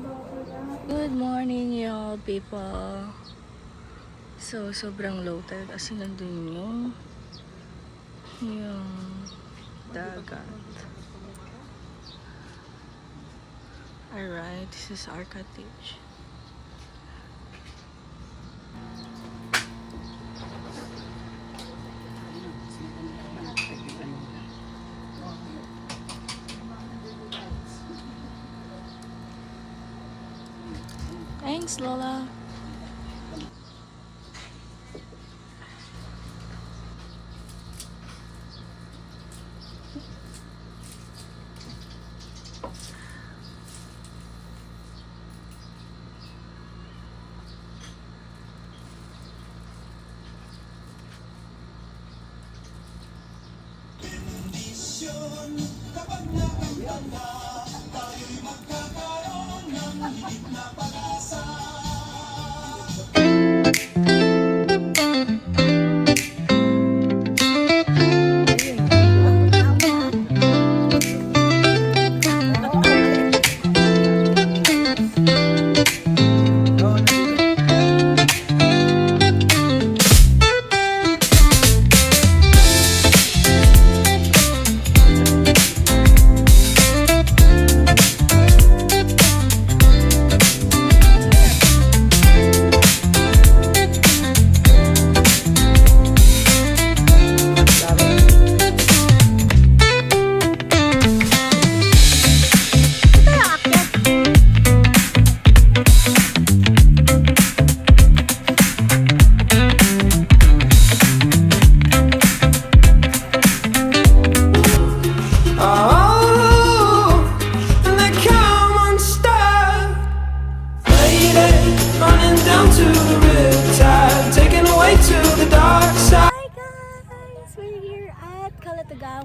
Good morning, y'all people. So, sobrang low tide. As in, nandun yung dagat. Alright, this is our cottage. Thanks, Lola. Kapag nakamtan na, tayo'y magkakaroon ng higit na pag-asa.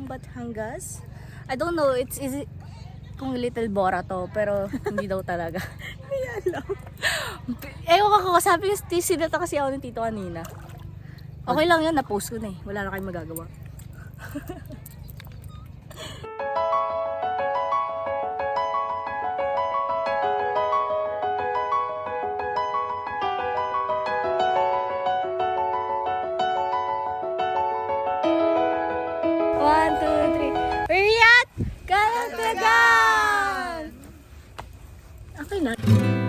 Batangas. I don't know, is it kung Little Bora to, pero hindi daw talaga. Hindi alam. Ewan ko, sabi ko, sinata kasi ako ng tito kanina. Okay lang yun, na-post ko na eh. Wala na kayong magagawa. One, two, three. We're at Calatagan! Okay na.